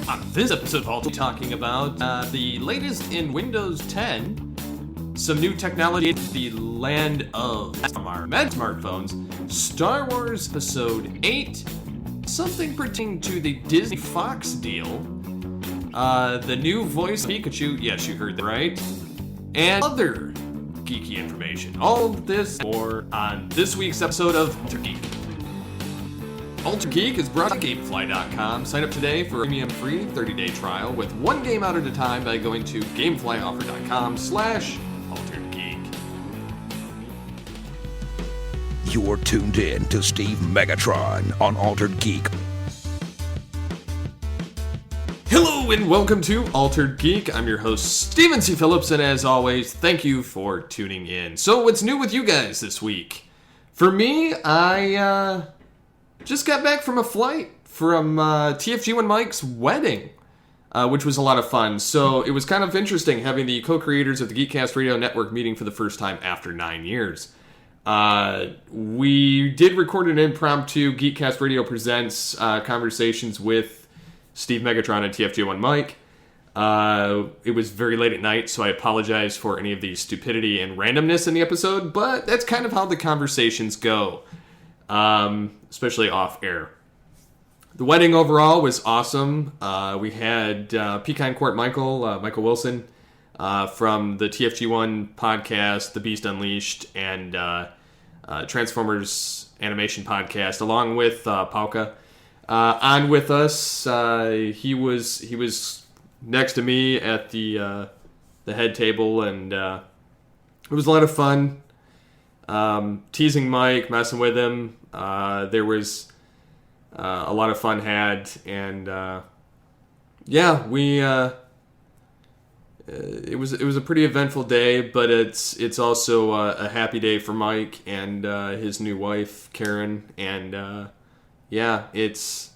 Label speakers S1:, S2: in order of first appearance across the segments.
S1: On this episode, I'll be talking about the latest in Windows 10, some new technology in the land of smartphones, Star Wars Episode 8, something pertaining to the Disney Fox deal, the new voice of Pikachu, yes, you heard that right, and other geeky information. All this more on this week's episode of Alter Geek. Alter Geek is brought to Gamefly.com. Sign up today for a premium free 30-day trial with one game out at a time by going to GameflyOffer.com/AlterGeek.
S2: You're tuned in to Steve Megatron on Altered Geek.
S1: Hello and welcome to Altered Geek. I'm your host, Steven C. Phillips, and as always, thank you for tuning in. So what's new with you guys this week? For me, I just got back from a flight from TFG and Mike's wedding, which was a lot of fun. So it was kind of interesting having the co-creators of the Geekcast Radio Network meeting for the first time after 9 years. We did record an impromptu Geekcast Radio Presents conversations with Steve Megatron and TFG1 Mike. It was very late at night, so I apologize for any of the stupidity and randomness in the episode, but that's kind of how the conversations go, especially off air. The wedding overall was awesome. We had Pecan Court Michael Wilson from the TFG1 podcast, The Beast Unleashed, and Transformers Animation Podcast, along with Pauka. On with us, he was next to me at the head table, and it was a lot of fun. Teasing Mike, messing with him. There was a lot of fun had, and we it was a pretty eventful day, but it's also a happy day for Mike and his new wife Karen, and it's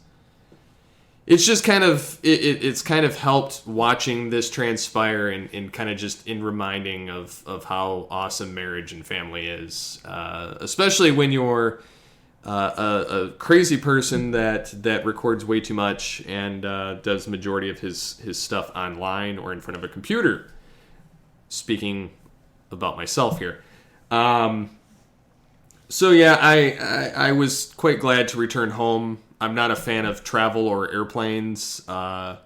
S1: just kind of it's kind of helped watching this transpire and kind of just in reminding of how awesome marriage and family is, especially when you're a crazy person that records way too much and does the majority of his stuff online or in front of a computer. Speaking about myself here. I was quite glad to return home. I'm not a fan of travel or airplanes. Rode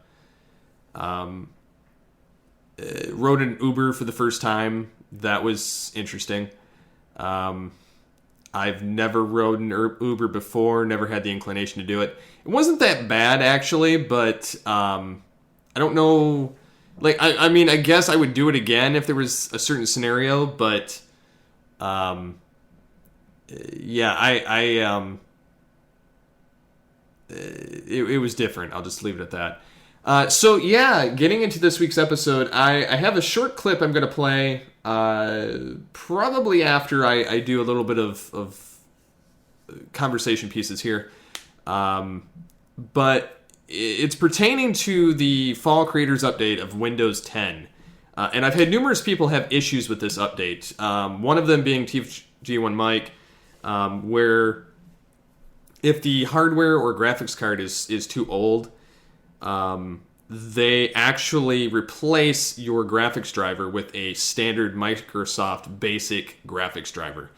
S1: an Uber for the first time. That was interesting. I've never rode an Uber before, never had the inclination to do it. It wasn't that bad, actually, but I don't know. Like, I mean, I guess I would do it again if there was a certain scenario, but it was different. I'll just leave it at that. Getting into this week's episode, I have a short clip I'm going to play probably after I do a little bit of conversation pieces here. But it's pertaining to the Fall Creators Update of Windows 10. And I've had numerous people have issues with this update. One of them being TFG1 Mike, where if the hardware or graphics card is too old, they actually replace your graphics driver with a standard Microsoft basic graphics driver.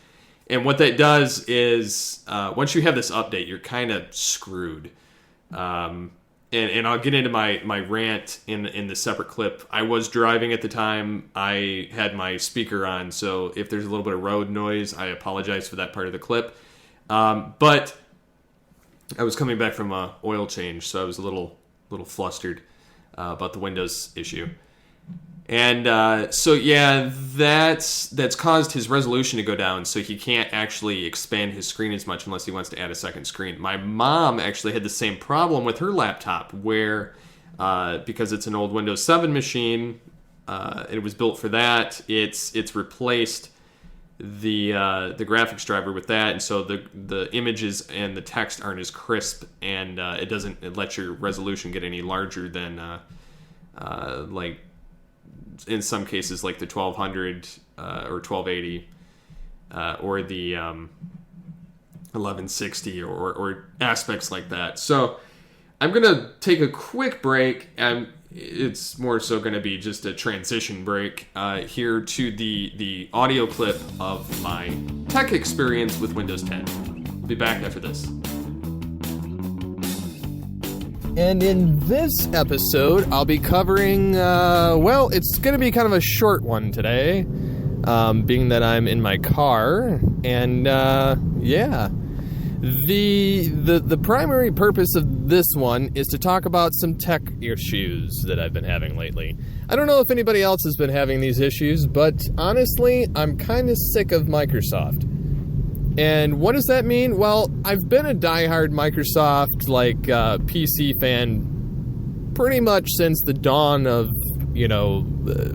S1: And what that does is, once you have this update, you're kind of screwed. And I'll get into my rant in the separate clip. I was driving at the time. I had my speaker on, so if there's a little bit of road noise, I apologize for that part of the clip. But I was coming back from a oil change, so I was a little flustered about the Windows issue. And that's caused his resolution to go down, so he can't actually expand his screen as much unless he wants to add a second screen. My mom actually had the same problem with her laptop, where because it's an old Windows 7 machine, it was built for that. It's replaced the graphics driver with that, and so the images and the text aren't as crisp, and it doesn't let your resolution get any larger than like in some cases like the 1200 or 1280 or the 1160 or aspects like that. So I'm going to take a quick break. It's more so going to be just a transition break here to the audio clip of my tech experience with Windows 10. I'll be back after this. And in this episode, I'll be covering, it's going to be kind of a short one today, being that I'm in my car, and, The primary purpose of this one is to talk about some tech issues that I've been having lately. I don't know if anybody else has been having these issues, but honestly, I'm kind of sick of Microsoft. And what does that mean? Well, I've been a diehard Microsoft, PC fan pretty much since the dawn of,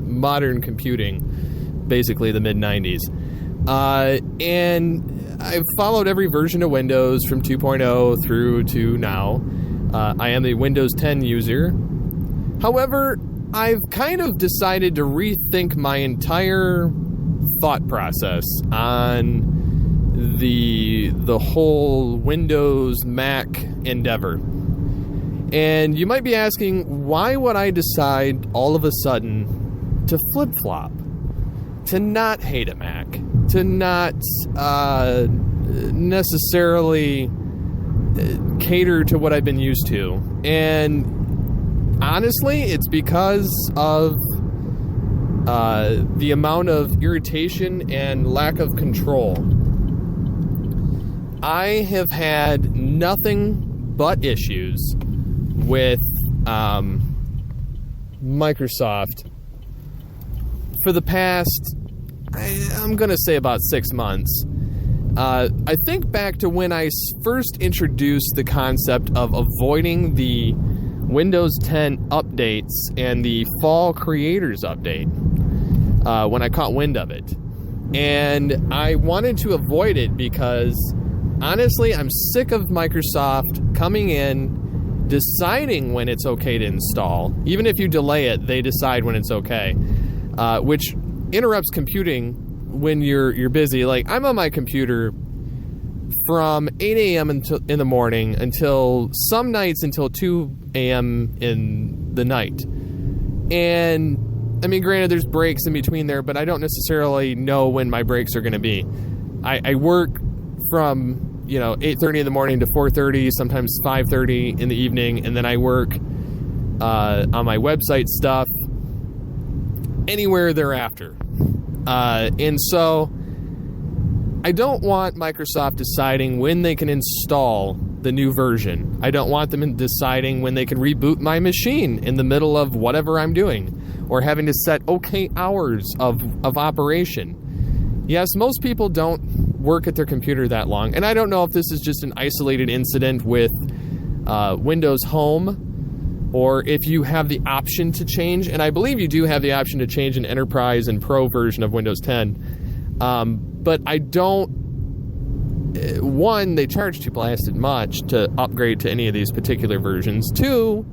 S1: modern computing, basically the mid-90s. And I've followed every version of Windows from 2.0 through to now. I am a Windows 10 user. However, I've kind of decided to rethink my entire thought process on the whole Windows Mac endeavor. And you might be asking, why would I decide all of a sudden to flip-flop? To not hate a Mac? To not necessarily cater to what I've been used to? And honestly, it's because of the amount of irritation and lack of control. I have had nothing but issues with Microsoft for the past, I'm going to say about 6 months. I think back to when I first introduced the concept of avoiding the Windows 10 updates and the Fall Creators Update when I caught wind of it. And I wanted to avoid it because, honestly, I'm sick of Microsoft coming in, deciding when it's okay to install. Even if you delay it, they decide when it's okay. Which interrupts computing when you're busy. Like, I'm on my computer from 8 a.m. in the morning until some nights until 2 a.m. in the night. And, I mean, granted, there's breaks in between there, but I don't necessarily know when my breaks are going to be. I work from 8:30 in the morning to 4:30, sometimes 5:30 in the evening, and then I work on my website stuff anywhere thereafter. And so I don't want Microsoft deciding when they can install the new version. I don't want them deciding when they can reboot my machine in the middle of whatever I'm doing, or having to set okay hours of operation. Yes, most people don't work at their computer that long, and I don't know if this is just an isolated incident with Windows Home, or if you have the option to change, and I believe you do have the option to change an Enterprise and Pro version of Windows 10, but I don't, one, they charge too blasted much to upgrade to any of these particular versions. Two,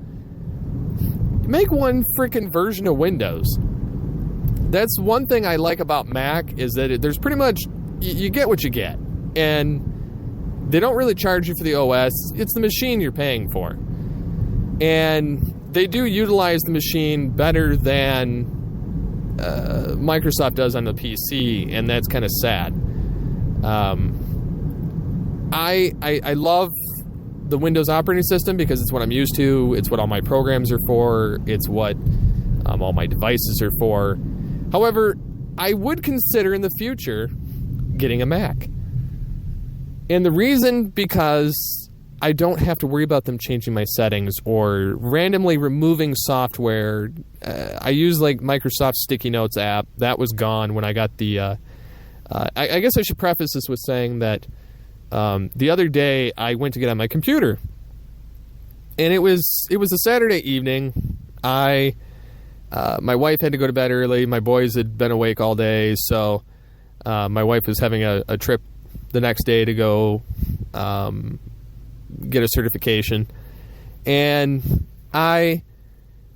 S1: make one freaking version of Windows. That's one thing I like about Mac, is that there's pretty much, you get what you get, and they don't really charge you for the OS. It's the machine you're paying for, and they do utilize the machine better than Microsoft does on the PC, and that's kind of sad. I love the Windows operating system because it's what I'm used to. It's what all my programs are for. It's what all my devices are for. However, I would consider in the future getting a Mac. And the reason, because I don't have to worry about them changing my settings or randomly removing software. I use like Microsoft Sticky Notes app. That was gone when I got the... I guess I should preface this with saying that the other day I went to get on my computer. And it was a Saturday evening. My wife had to go to bed early. My boys had been awake all day, so my wife was having a trip the next day to go get a certification. And I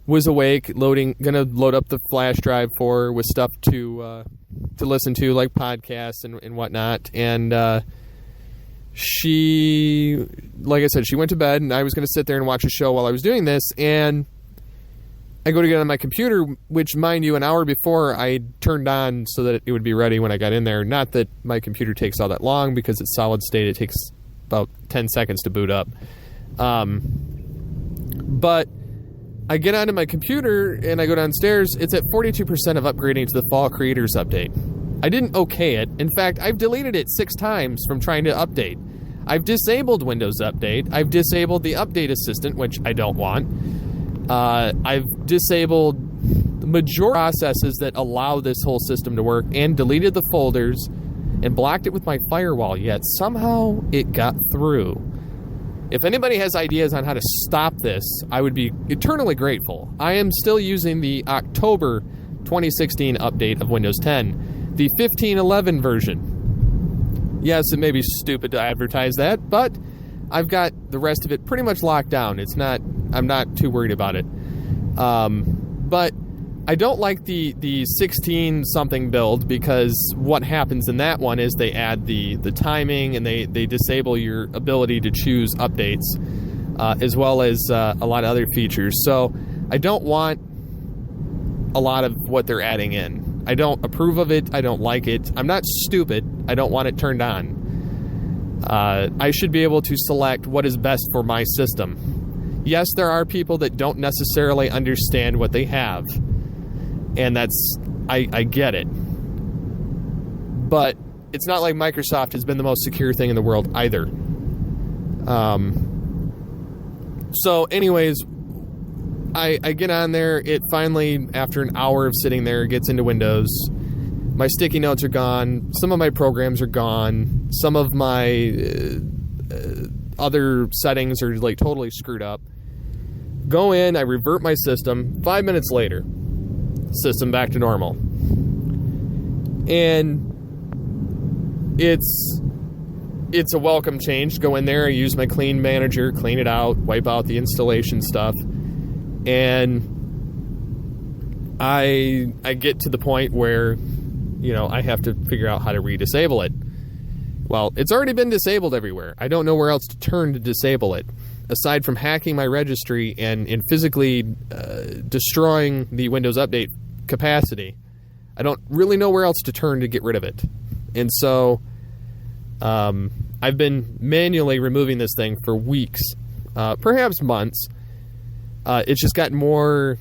S1: was awake, gonna load up the flash drive for her with stuff to listen to, like podcasts and whatnot. And
S3: she, like I said, she went to bed, and I was going to sit there and watch a show while I was doing this, and I go to get on my computer, which, mind you, an hour before I turned on so that it would be ready when I got in there. Not that my computer takes all that long, because it's solid state. It takes about 10 seconds to boot up. But I get onto my computer, and I go downstairs. It's at 42% of upgrading to the Fall Creators Update. I didn't okay it. In fact, I've deleted it 6 times from trying to update. I've disabled Windows Update. I've disabled the Update Assistant, which I don't want. I've disabled the majority of processes that allow this whole system to work, and deleted the folders and blocked it with my firewall, yet somehow it got through. If anybody has ideas on how to stop this, I would be eternally grateful. I am still using the October 2016 update of Windows 10, the 15.11 version. Yes, it may be stupid to advertise that, but I've got the rest of it pretty much locked down. I'm not too worried about it. But I don't like the 16-something build, because what happens in that one is they add the timing, and they disable your ability to choose updates, as well as a lot of other features. So I don't want a lot of what they're adding in. I don't approve of it. I don't like it. I'm not stupid. I don't want it turned on. I should be able to select what is best for my system. Yes, there are people that don't necessarily understand what they have, and I get it. But it's not like Microsoft has been the most secure thing in the world either. So anyways, I get on there. It finally, after an hour of sitting there, gets into Windows. My sticky notes are gone. Some of my programs are gone. Some of my other settings are like totally screwed up. Go in, I revert my system. 5 minutes later, system back to normal. And it's a welcome change. Go in there, I use my clean manager, clean it out, wipe out the installation stuff. And I get to the point where, I have to figure out how to re-disable it. Well, it's already been disabled everywhere. I don't know where else to turn to disable it, aside from hacking my registry and physically destroying the Windows Update capacity. I don't really know where else to turn to get rid of it. And so I've been manually removing this thing for weeks, perhaps months. It's just gotten more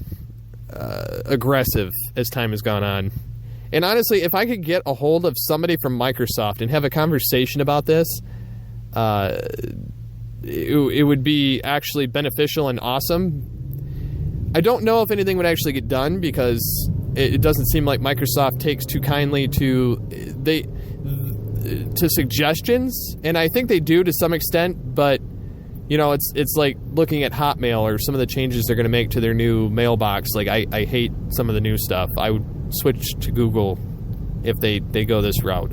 S3: aggressive as time has gone on. And honestly, if I could get a hold of somebody from Microsoft and have a conversation about this, it would be actually beneficial and awesome. I don't know if anything would actually get done, because it doesn't seem like Microsoft takes too kindly to suggestions, and I think they do to some extent, but it's like looking at Hotmail or some of the changes they're going to make to their new mailbox. Like I hate some of the new stuff. I would switch to Google if they go this route.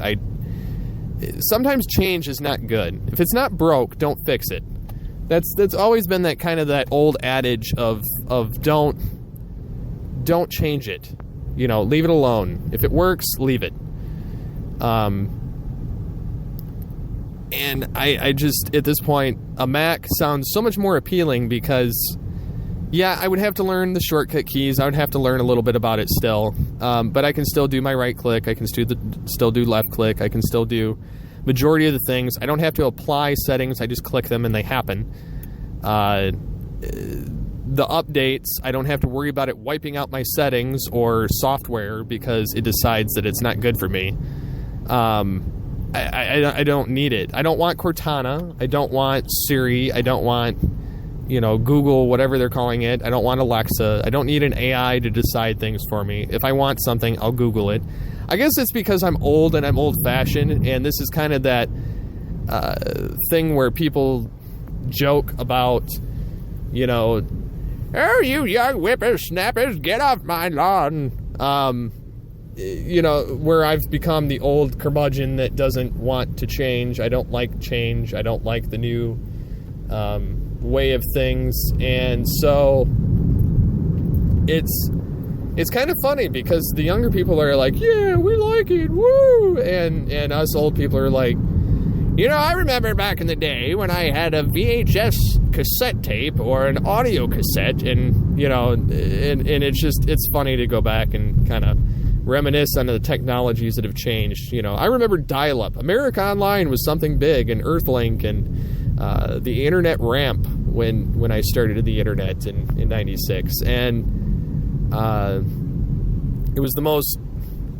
S3: Sometimes change is not good. If it's not broke, don't fix it. That's always been that old adage of don't change it. Leave it alone. If it works, leave it. And I just, at this point, a Mac sounds so much more appealing, because I would have to learn the shortcut keys. I would have to learn a little bit about it still. But I can still do my right click. I can still do left click. I can still do majority of the things. I don't have to apply settings. I just click them and they happen. The updates, I don't have to worry about it wiping out my settings or software because it decides that it's not good for me. I don't need it. I don't want Cortana. I don't want Siri. I don't want, Google, whatever they're calling it. I don't want Alexa. I don't need an AI to decide things for me. If I want something, I'll Google it. I guess it's because I'm old and I'm old-fashioned, and this is kind of that thing where people joke about, oh, you young whippersnappers, get off my lawn. Where I've become the old curmudgeon that doesn't want to change. I don't like change. I don't like the new way of things. And so it's kind of funny, because the younger people are like, yeah, we like it, woo! And us old people are like, I remember back in the day when I had a VHS cassette tape or an audio cassette, and, and it's funny to go back and kind of reminisce on the technologies that have changed. I remember dial-up. America Online was something big, and Earthlink, and the internet ramp when I started the internet in 96. And it was the most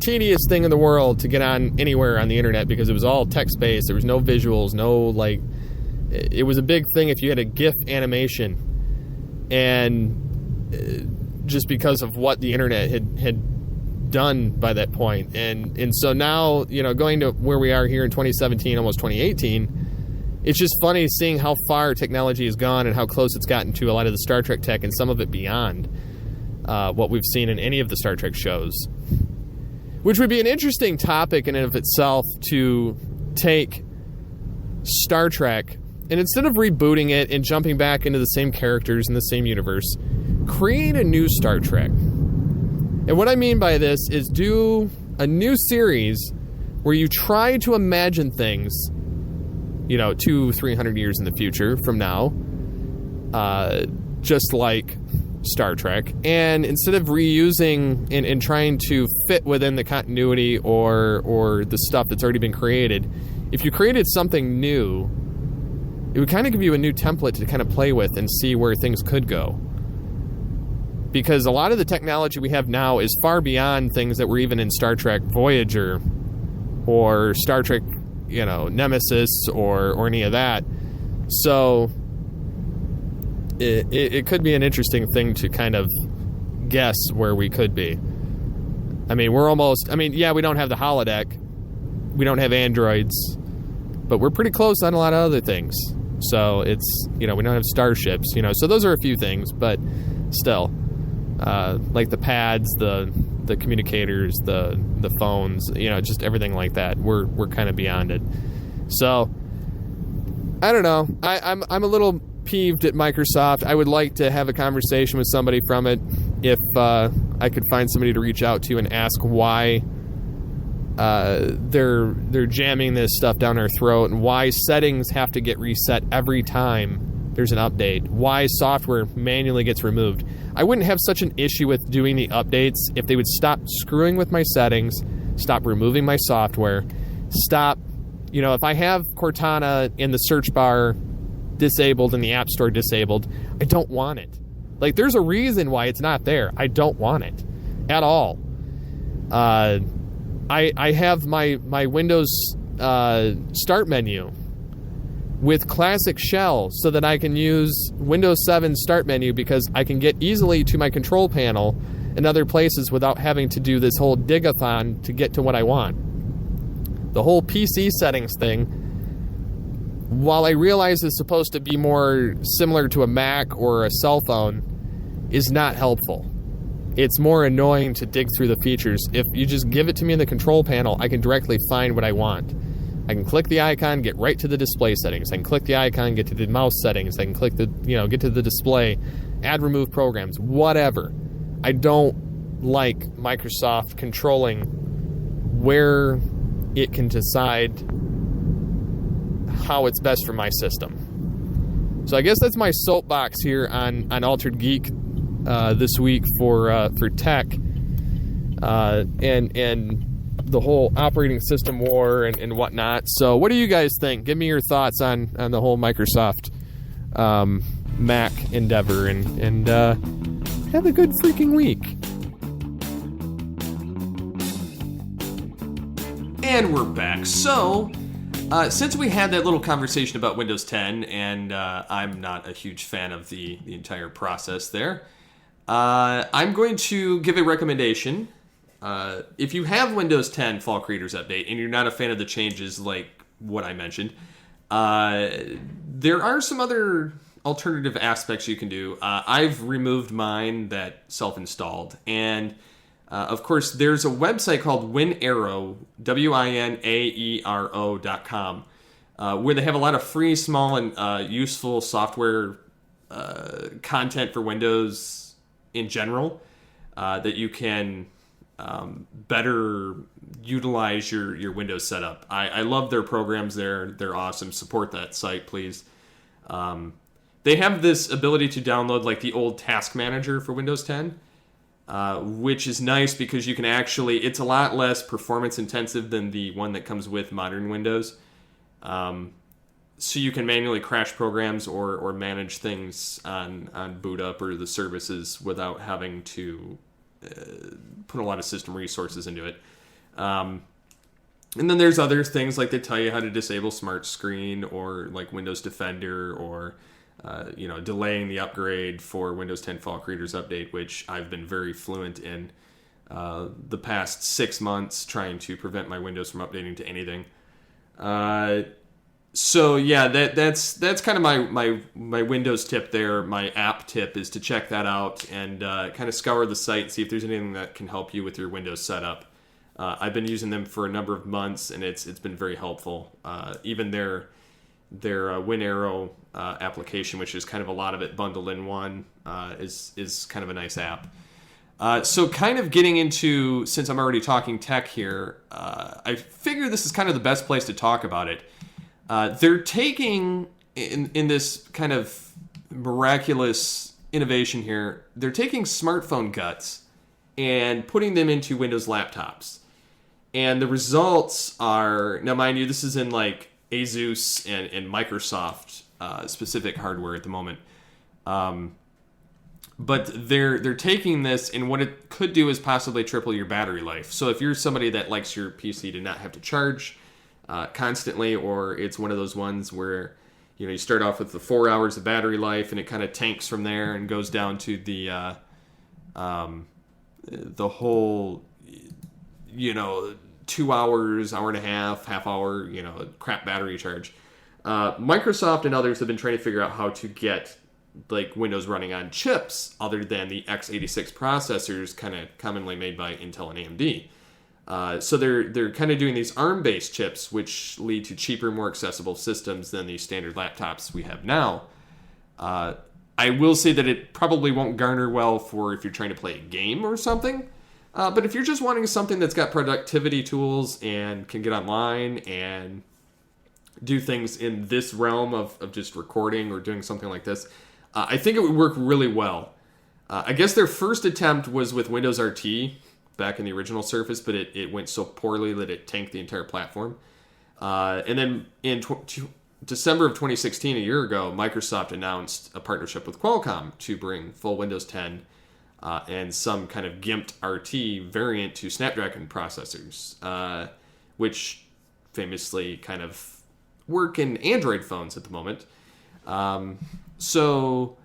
S3: tedious thing in the world to get on anywhere on the internet because it was all text-based. There was no visuals, it was a big thing if you had a GIF animation. And just because of what the internet had done by that point. And so now, going to where we are here in 2017, almost 2018, it's just funny seeing how far technology has gone and how close it's gotten to a lot of the Star Trek tech, and some of it beyond what we've seen in any of the Star Trek shows. Which would be an interesting topic in and of itself, to take Star Trek and, instead of rebooting it and jumping back into the same characters in the same universe, create a new Star Trek. And what I mean by this is do a new series where you try to imagine things, 200-300 years in the future from now, just like Star Trek, and instead of reusing and trying to fit within the continuity or the stuff that's already been created, if you created something new, it would kind of give you a new template to kind of play with and see where things could go. Because a lot of the technology we have now is far beyond things that were even in Star Trek Voyager or Star Trek, Nemesis or any of that. So it could be an interesting thing to kind of guess where we could be. I mean, we don't have the holodeck. We don't have androids. But we're pretty close on a lot of other things. So it's, we don't have starships, so those are a few things, but still. Like the pads, the communicators, the phones, just everything like that. We're kind of beyond it. So, I don't know. I'm a little peeved at Microsoft. I would like to have a conversation with somebody from it if I could find somebody to reach out to and ask why they're jamming this stuff down our throat, and why settings have to get reset every time there's an update, why software manually gets removed. I wouldn't have such an issue with doing the updates if they would stop screwing with my settings, stop removing my software, stop, if I have Cortana in the search bar disabled and the App Store disabled, I don't want it. Like, there's a reason why it's not there. I don't want it at all. I have my Windows start menu with classic shell so that I can use Windows 7 start menu, because I can get easily to my control panel in other places without having to do this whole dig-a-thon to get to what I want. The whole PC settings thing, while I realize it's supposed to be more similar to a Mac or a cell phone, is not helpful. It's more annoying to dig through the features. If you just give it to me in the control panel, I can directly find what I want. I can click the icon, get right to the display settings. I can click the icon, get to the mouse settings. I can click get to the display, add, remove programs, whatever. I don't like Microsoft controlling where it can decide how it's best for my system. So I guess that's my soapbox here on Altered Geek this week for tech and the whole operating system war and whatnot. So what do you guys think? Give me your thoughts on the whole Microsoft Mac endeavor, and have a good freaking week.
S1: And we're back. So, since we had that little conversation about Windows 10, and I'm not a huge fan of the entire process there, I'm going to give a recommendation. If you have Windows 10 Fall Creators Update and you're not a fan of the changes like what I mentioned, there are some other alternative aspects you can do. I've removed mine that self-installed, and of course there's a website called WinAero, WINAERO.com, where they have a lot of free, small, and useful software content for Windows in general that you can better utilize your Windows setup. I love their programs there. They're awesome. Support that site, please. They have this ability to download like the old task manager for Windows 10, which is nice because you can actually, it's a lot less performance intensive than the one that comes with modern Windows. So you can manually crash programs or manage things on boot up or the services without having to put a lot of system resources into it. And then there's other things like they tell you how to disable Smart Screen or like Windows Defender or delaying the upgrade for Windows 10 Fall Creators Update, which I've been very fluent in the past 6 months trying to prevent my Windows from updating to anything. So yeah, that's kind of my Windows tip there. My app tip is to check that out and kind of scour the site, see if there's anything that can help you with your Windows setup. I've been using them for a number of months, and it's been very helpful. Even their WinArrow application, which is kind of a lot of it bundled in one, is kind of a nice app. So kind of getting into, since I'm already talking tech here, I figure this is kind of the best place to talk about it. They're taking, in this kind of miraculous innovation here, they're taking smartphone guts and putting them into Windows laptops. And the results are, now mind you, this is in like Asus and Microsoft specific hardware at the moment. But they're taking this, and what it could do is possibly triple your battery life. So if you're somebody that likes your PC to not have to charge constantly, or it's one of those ones where you start off with the 4 hours of battery life and it kind of tanks from there and goes down to the whole 2 hours, hour and a half hour crap battery charge. Microsoft and others have been trying to figure out how to get like Windows running on chips other than the x86 processors kind of commonly made by Intel and AMD. So they're kind of doing these ARM-based chips, which lead to cheaper, more accessible systems than the standard laptops we have now. I will say that it probably won't garner well for if you're trying to play a game or something. But if you're just wanting something that's got productivity tools and can get online and do things in this realm of just recording or doing something like this, I think it would work really well. I guess their first attempt was with Windows RT back in the original Surface, but it went so poorly that it tanked the entire platform. And then in December of 2016, a year ago, Microsoft announced a partnership with Qualcomm to bring full Windows 10 and some kind of gimped RT variant to Snapdragon processors, which famously kind of work in Android phones at the moment. So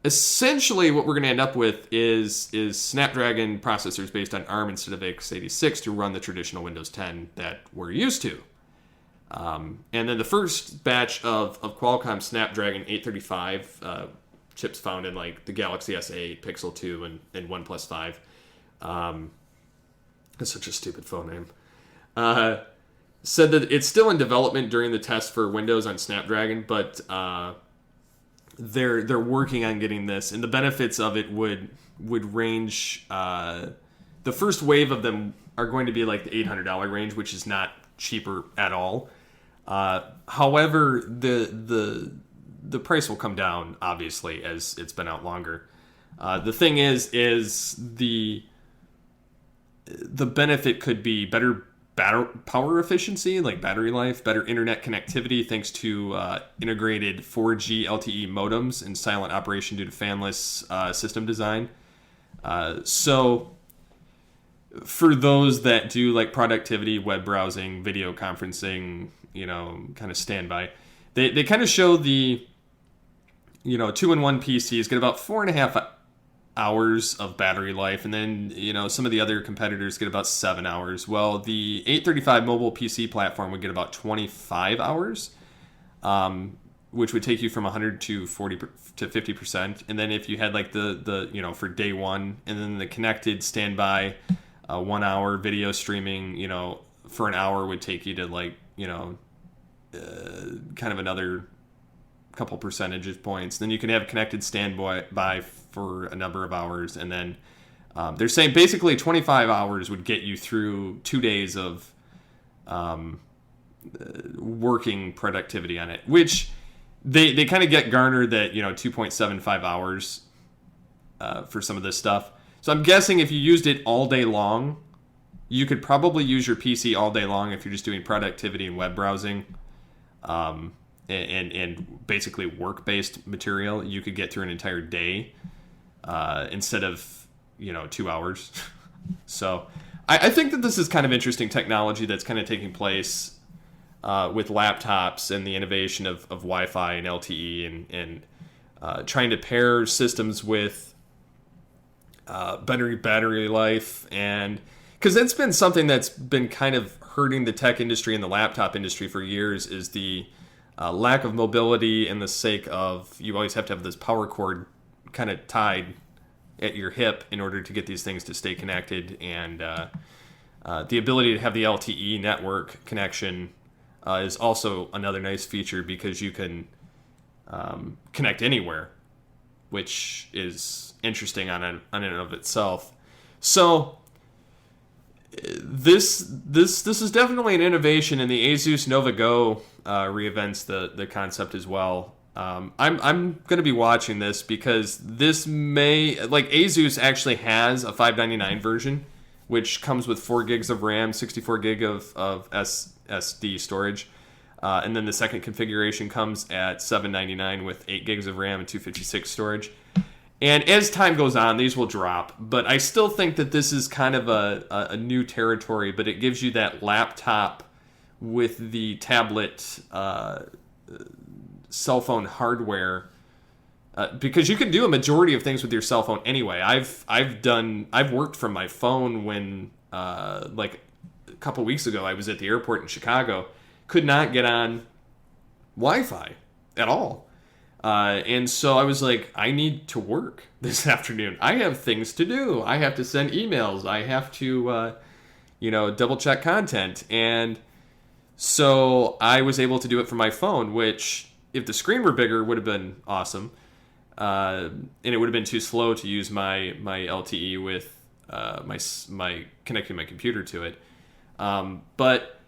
S1: essentially what we're going to end up with is Snapdragon processors based on ARM instead of x86 to run the traditional Windows 10 that we're used to. And then the first batch of Qualcomm Snapdragon 835 chips found in like the Galaxy S8, Pixel 2, and OnePlus 5. That's such a stupid phone name. Said that it's still in development during the test for Windows on Snapdragon, but they're working on getting this, and the benefits of it would range. The first wave of them are going to be like the $800 range, which is not cheaper at all. However, the price will come down obviously as it's been out longer. The thing is the benefit could be better power efficiency, like battery life, better internet connectivity thanks to integrated 4G LTE modems and silent operation due to fanless system design. So for those that do like productivity, web browsing, video conferencing, kind of standby, they kind of show the 2-in-1 PCs get about 4.5 hours of battery life, and then some of the other competitors get about 7 hours. Well, the 835 mobile PC platform would get about 25 hours, which would take you from 100 to 40 to 50%. And then if you had like the for day one, and then the connected standby 1 hour video streaming, for an hour would take you to like kind of another couple percentage points. Then you can have connected standby for a number of hours, and then They're saying basically 25 hours would get you through 2 days of working productivity on it, which they kind of get garnered that, 2.75 hours for some of this stuff. So I'm guessing if you used it all day long, you could probably use your PC all day long if you're just doing productivity and web browsing, and basically work-based material. You could get through an entire day instead of 2 hours. So I think that this is kind of interesting technology that's kind of taking place with laptops and the innovation of Wi-Fi and LTE and trying to pair systems with better battery life. And because that's been something that's been kind of hurting the tech industry and the laptop industry for years, is the lack of mobility and the sake of you always have to have this power cord kind of tied at your hip in order to get these things to stay connected. And the ability to have the LTE network connection is also another nice feature, because you can connect anywhere, which is interesting on and of itself. So this is definitely an innovation, and the Asus Nova Go reinvents the concept as well. I'm going to be watching this, because this may, like, Asus actually has a $599 version, which comes with 4 gigs of RAM, 64 gig of SSD storage. And then the second configuration comes at $799 with 8 gigs of RAM and 256 storage. And as time goes on, these will drop. But I still think that this is kind of a new territory, but it gives you that laptop with the tablet cell phone hardware, because you can do a majority of things with your cell phone anyway. I've worked from my phone when like a couple weeks ago I was at the airport in Chicago, could not get on Wi-Fi at all, and so I was like, I need to work this afternoon. I have things to do. I have to send emails. I have to double check content, and so I was able to do it from my phone, which, if the screen were bigger, would have been awesome. And it would have been too slow to use my LTE with my connecting my computer to it. But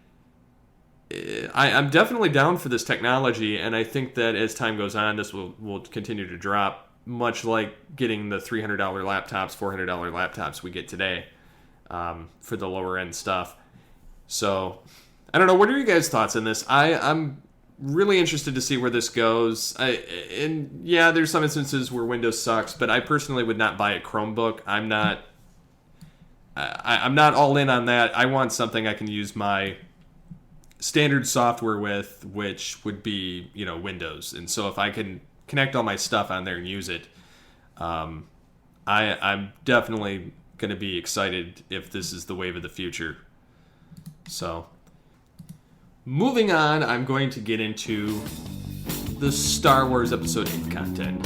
S1: I'm definitely down for this technology, and I think that as time goes on, this will continue to drop, much like getting the $300 laptops, $400 laptops we get today for the lower end stuff. So I don't know. What are your guys' thoughts on this? I'm really interested to see where this goes. And yeah, there's some instances where Windows sucks, but I personally would not buy a Chromebook. I'm not all in on that. I want something I can use my standard software with, which would be Windows. And so if I can connect all my stuff on there and use it, I'm definitely going to be excited if this is the wave of the future. So moving on, I'm going to get into the Star Wars Episode 8 content.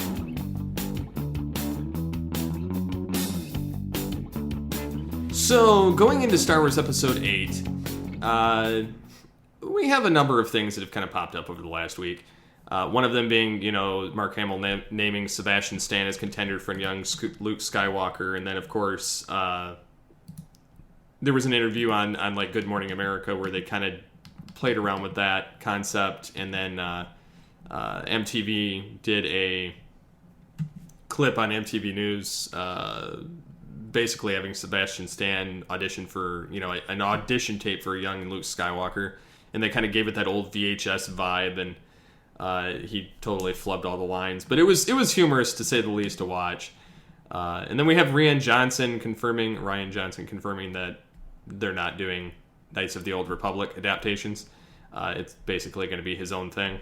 S1: So, going into Star Wars Episode 8, we have a number of things that have kind of popped up over the last week. One of them being, Mark Hamill naming Sebastian Stan as contender for young Luke Skywalker. And then, of course, there was an interview on like Good Morning America where they kind of played around with that concept, and then MTV did a clip on MTV News, basically having Sebastian Stan audition for an audition tape for a young Luke Skywalker, and they kind of gave it that old VHS vibe, and he totally flubbed all the lines, but it was humorous to say the least to watch. And then we have Rian Johnson confirming that they're not doing Knights of the Old Republic adaptations. It's basically going to be his own thing.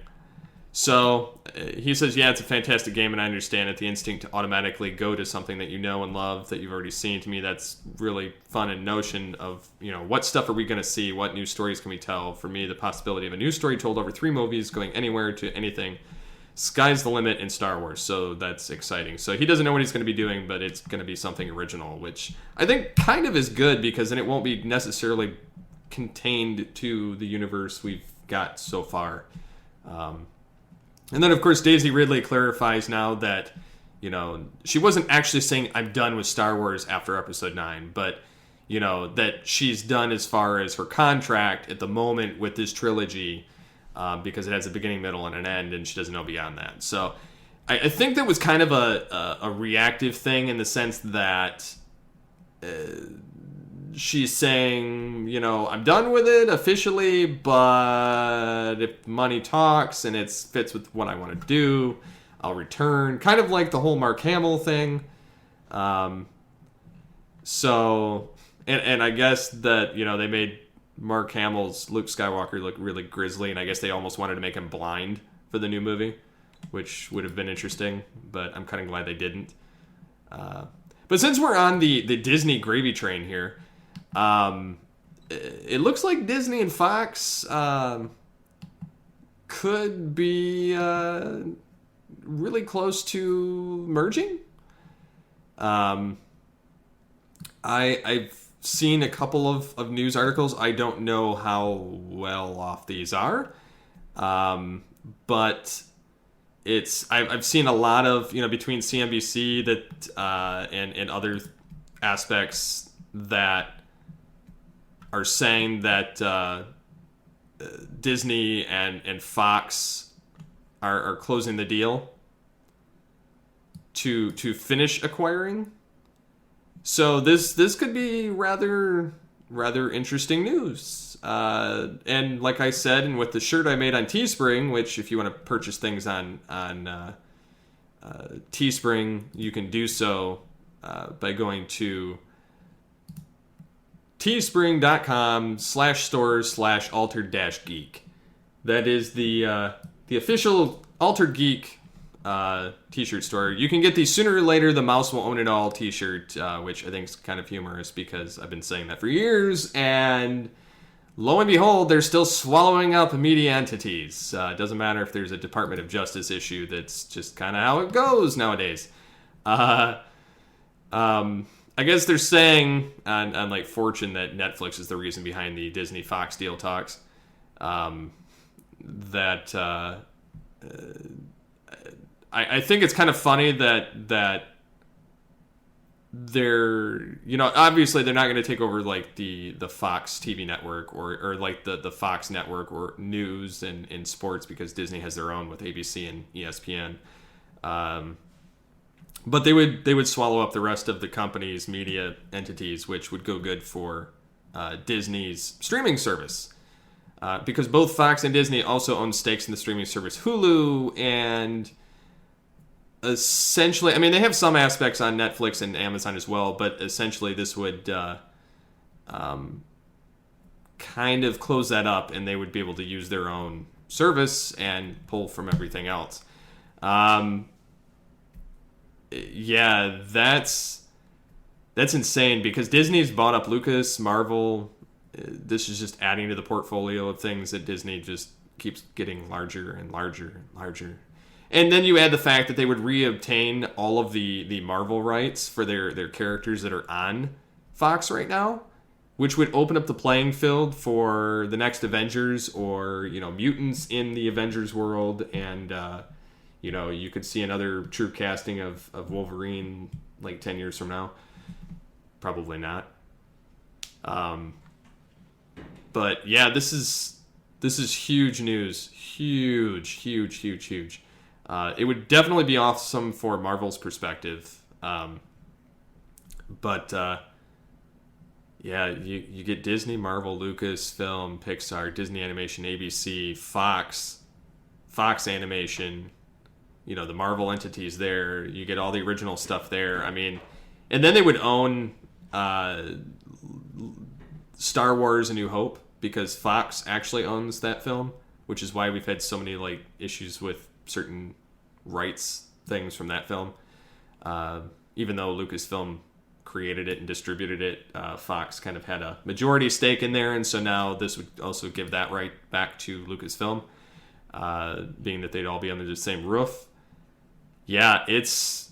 S1: So he says, yeah, it's a fantastic game, and I understand it. The instinct to automatically go to something that you know and love, that you've already seen. To me, that's really fun and notion of, what stuff are we going to see? What new stories can we tell? For me, the possibility of a new story told over 3 movies, going anywhere to anything. Sky's the limit in Star Wars, so that's exciting. So he doesn't know what he's going to be doing, but it's going to be something original, which I think kind of is good, because then it won't be necessarily contained to the universe we've got so far. And then, of course, Daisy Ridley clarifies now that she wasn't actually saying I'm done with Star Wars after Episode 9, but that she's done as far as her contract at the moment with this trilogy, because it has a beginning, middle, and an end, and she doesn't know beyond that. So I think that was kind of a reactive thing in the sense that she's saying, I'm done with it officially, but if money talks and it fits with what I want to do, I'll return. Kind of like the whole Mark Hamill thing. So, and I guess that, they made Mark Hamill's Luke Skywalker look really grisly, and I guess they almost wanted to make him blind for the new movie, which would have been interesting, but I'm kind of glad they didn't. But since we're on the Disney gravy train here, it looks like Disney and Fox could be really close to merging. I've seen a couple of news articles. I don't know how well off these are, but I've seen a lot of between CNBC that and other aspects that are saying that Disney and Fox are closing the deal to finish acquiring. So this could be rather interesting news. And like I said, and with the shirt I made on Teespring, which if you want to purchase things on Teespring, you can do so by going to teespring.com/stores/altered-geek. That is the official Altered Geek t-shirt store. You can get the Sooner or Later the Mouse Will Own It All t-shirt, which I think is kind of humorous because I've been saying that for years, and lo and behold, they're still swallowing up media entities. It doesn't matter if there's a Department of Justice issue. That's just kind of how it goes nowadays. I guess they're saying on like Fortune that Netflix is the reason behind the Disney Fox deal talks. I think it's kind of funny that they're, obviously they're not going to take over like the Fox TV network or like the Fox network or news and sports, because Disney has their own with ABC and ESPN. But they would swallow up the rest of the company's media entities, which would go good for Disney's streaming service. Because both Fox and Disney also own stakes in the streaming service Hulu, and essentially, I mean, they have some aspects on Netflix and Amazon as well, but essentially this would kind of close that up, and they would be able to use their own service and pull from everything else. Yeah, that's insane, because Disney's bought up Lucas, Marvel. This is just adding to the portfolio of things that Disney just keeps getting larger and larger and larger. And then you add the fact that they would reobtain all of the Marvel rights for their characters that are on Fox right now, which would open up the playing field for the next Avengers or, mutants in the Avengers world. And, you could see another true casting of Wolverine like 10 years from now. Probably not. But yeah, this is huge news. Huge. It would definitely be awesome for Marvel's perspective. But you get Disney, Marvel, Lucasfilm, Pixar, Disney Animation, ABC, Fox Animation, the Marvel entities there. You get all the original stuff there. I mean, and then they would own Star Wars: A New Hope, because Fox actually owns that film, which is why we've had so many like issues with certain rights things from that film. Even though Lucasfilm created it and distributed it, Fox kind of had a majority stake in there, and so now this would also give that right back to Lucasfilm, being that they'd all be under the same roof. Yeah, it's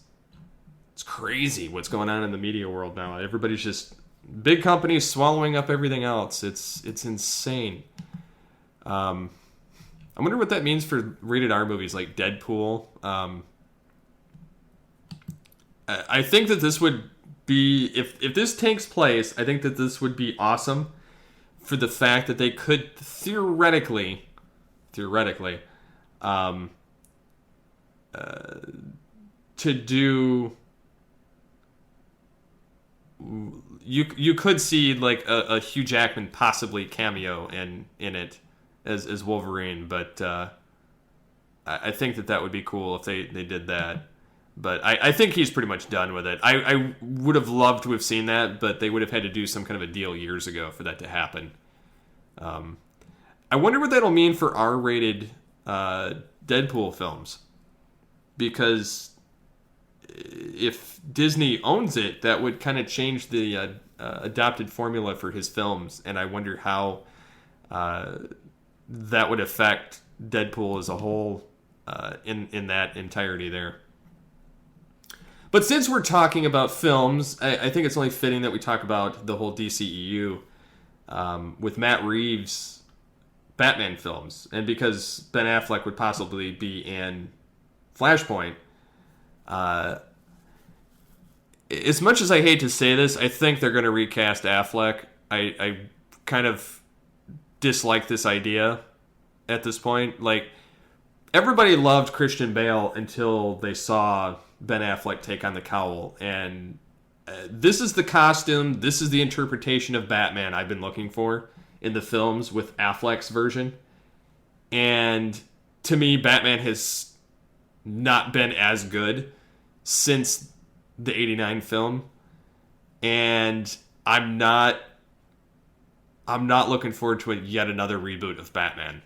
S1: crazy what's going on in the media world now. Everybody's just big companies swallowing up everything else. It's insane. I wonder what that means for rated R movies like Deadpool. I think that this would be, if this takes place, I think that this would be awesome for the fact that they could theoretically, to do, you could see like a Hugh Jackman possibly cameo in it as Wolverine, but I think that would be cool if they did that. But I think he's pretty much done with it. I would have loved to have seen that, but they would have had to do some kind of a deal years ago for that to happen. I wonder what that'll mean for R-rated Deadpool films. Because if Disney owns it, that would kind of change the adopted formula for his films. And I wonder how that would affect Deadpool as a whole in that entirety there. But since we're talking about films, I think it's only fitting that we talk about the whole DCEU with Matt Reeves' Batman films. And because Ben Affleck would possibly be in Flashpoint, as much as I hate to say this, I think they're going to recast Affleck. I kind of dislike this idea at this point. Like, everybody loved Christian Bale until they saw Ben Affleck take on the cowl, and this is the costume, this is the interpretation of Batman I've been looking for in the films with Affleck's version. And to me, Batman has not been as good since the 89 film, and I'm not looking forward to yet another reboot of Batman.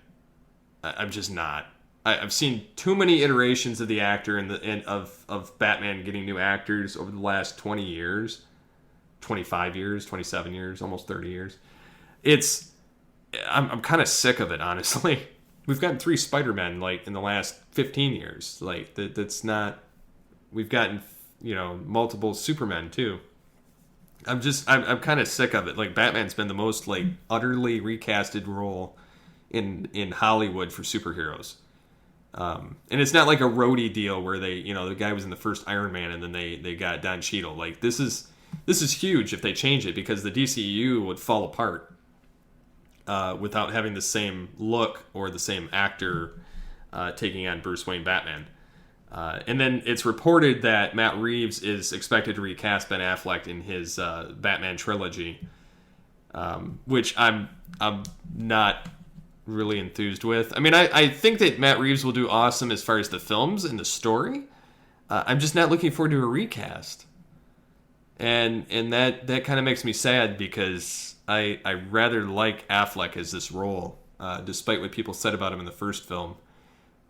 S1: I'm just not. I've seen too many iterations of the actor and of Batman getting new actors over the last 20 years, 25 years, 27 years, almost 30 years. I'm kind of sick of it, honestly. We've gotten 3 Spider-Men like in the last 15 years. Like that's not. We've gotten multiple Supermen too. I'm kind of sick of it. Like, Batman's been the most like utterly recasted role in Hollywood for superheroes. And it's not like a roadie deal where they, the guy was in the first Iron Man and then they got Don Cheadle. Like, this is huge if they change it, because the DCEU would fall apart without having the same look or the same actor taking on Bruce Wayne Batman. And then it's reported that Matt Reeves is expected to recast Ben Affleck in his Batman trilogy, which I'm not really enthused with. I mean, I think that Matt Reeves will do awesome as far as the films and the story. I'm just not looking forward to a recast. And that kind of makes me sad, because I rather like Affleck as this role, despite what people said about him in the first film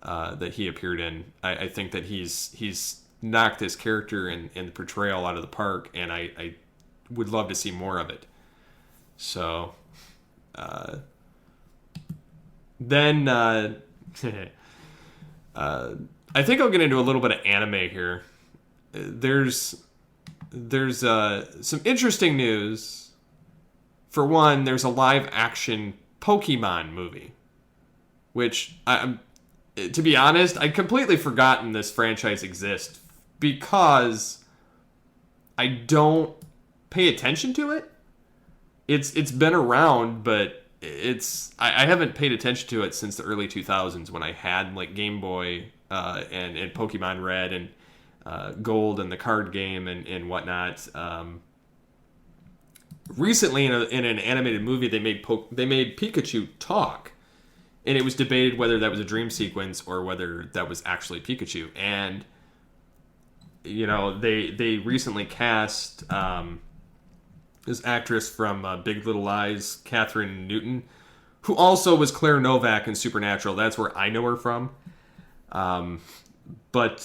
S1: that he appeared in. I think that he's knocked his character and the portrayal out of the park, and I would love to see more of it. So, then I think I'll get into a little bit of anime here. There's some interesting news. For one, there's a live action Pokemon movie, which to be honest, I'd completely forgotten this franchise exists, because I don't pay attention to it. It's been around, but I haven't paid attention to it since the early 2000s, when I had like Game Boy and Pokemon Red and Gold and the card game and whatnot. Recently, in an animated movie, they made Pikachu talk, and it was debated whether that was a dream sequence or whether that was actually Pikachu. And they recently cast this actress from Big Little Lies, Catherine Newton, who also was Claire Novak in Supernatural. That's where I know her from. But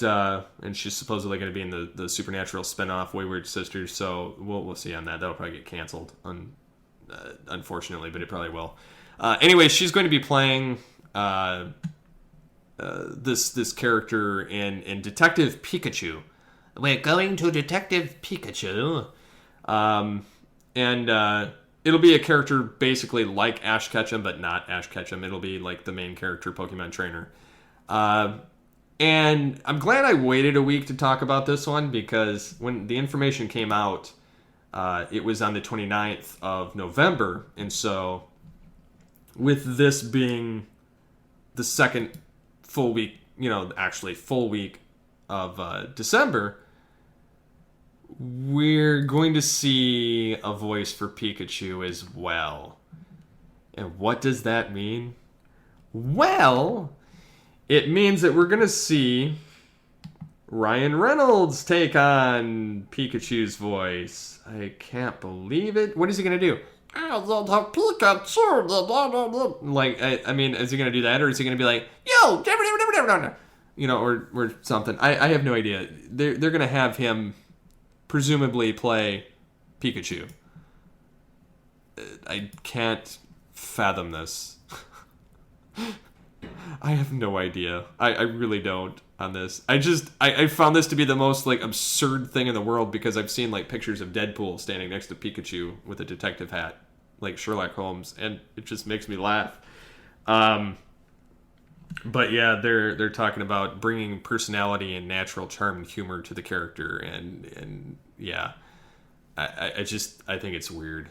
S1: she's supposedly going to be in the Supernatural spinoff Wayward Sisters, so we'll see on that. That'll probably get canceled, unfortunately, but it probably will. Anyway, she's going to be playing this character in Detective Pikachu. We're going to Detective Pikachu. And it'll be a character basically like Ash Ketchum, but not Ash Ketchum. It'll be like the main character, Pokemon trainer. And And I'm glad I waited a week to talk about this one, because when the information came out, it was on the 29th of November. And so with this being the second full week, actually full week of December, we're going to see a voice for Pikachu as well. And what does that mean? Well, it means that we're going to see Ryan Reynolds take on Pikachu's voice. I can't believe it. What is he going to do? Pikachu. Like, I mean, is he going to do that? Or is he going to be like, yo, or something? I have no idea. They're going to have him presumably play Pikachu. I can't fathom this. I have no idea. I really don't on this. I found this to be the most like absurd thing in the world, because I've seen like pictures of Deadpool standing next to Pikachu with a detective hat, like Sherlock Holmes, and it just makes me laugh. But yeah, they're talking about bringing personality and natural charm and humor to the character, and yeah, I think it's weird.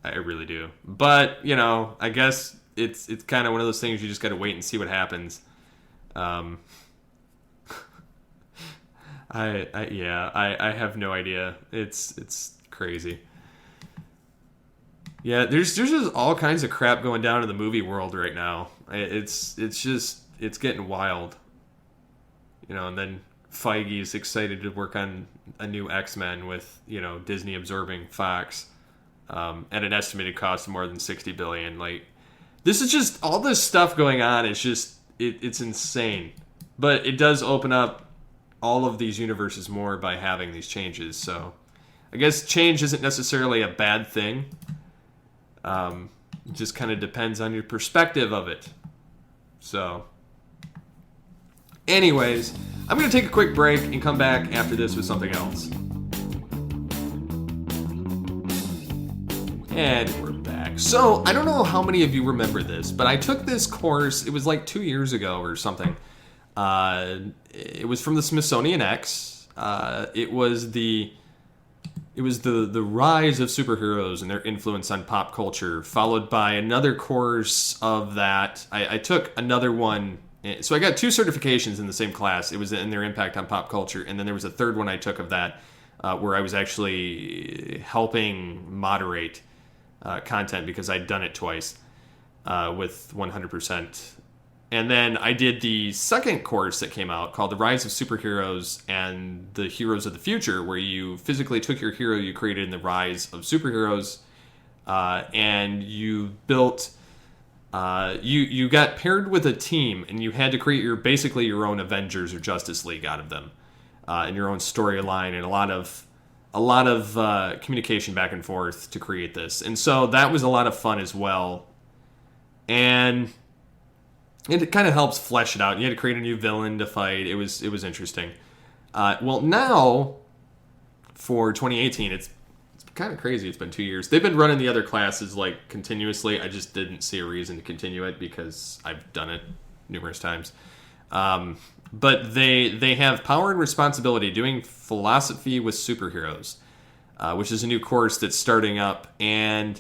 S1: I really do. But I guess it's kind of one of those things you just got to wait and see what happens. I have no idea. It's crazy. Yeah, there's just all kinds of crap going down in the movie world right now. It's getting wild. And then Feige is excited to work on a new X-Men with, Disney absorbing Fox at an estimated cost of more than $60 billion. Like, this is just all this stuff going on. It's just it's insane. But it does open up all of these universes more by having these changes. So I guess change isn't necessarily a bad thing. It just kind of depends on your perspective of it. So anyways, I'm going to take a quick break and come back after this with something else. And we're back. So, I don't know how many of you remember this, but I took this course, it was like 2 years ago or something. It was from the Smithsonian X. It was the rise of superheroes and their influence on pop culture, followed by another course of that. I took another one. So I got 2 certifications in the same class. It was in their impact on pop culture. And then there was a third one I took of that where I was actually helping moderate content, because I'd done it twice with 100%. And then I did the second course that came out called The Rise of Superheroes and the Heroes of the Future, where you physically took your hero you created in The Rise of Superheroes and you built... You got paired with a team, and you had to create basically your own Avengers or Justice League out of them, and your own storyline, and a lot of communication back and forth to create this. And so that was a lot of fun as well, and it kind of helps flesh it out. You had to create a new villain to fight. It was interesting. Well, now for 2018, it's kind of crazy. It's been 2 years. They've been running the other classes like continuously. I just didn't see a reason to continue it because I've done it numerous times. But they have Power and Responsibility, doing philosophy with superheroes, which is a new course that's starting up. And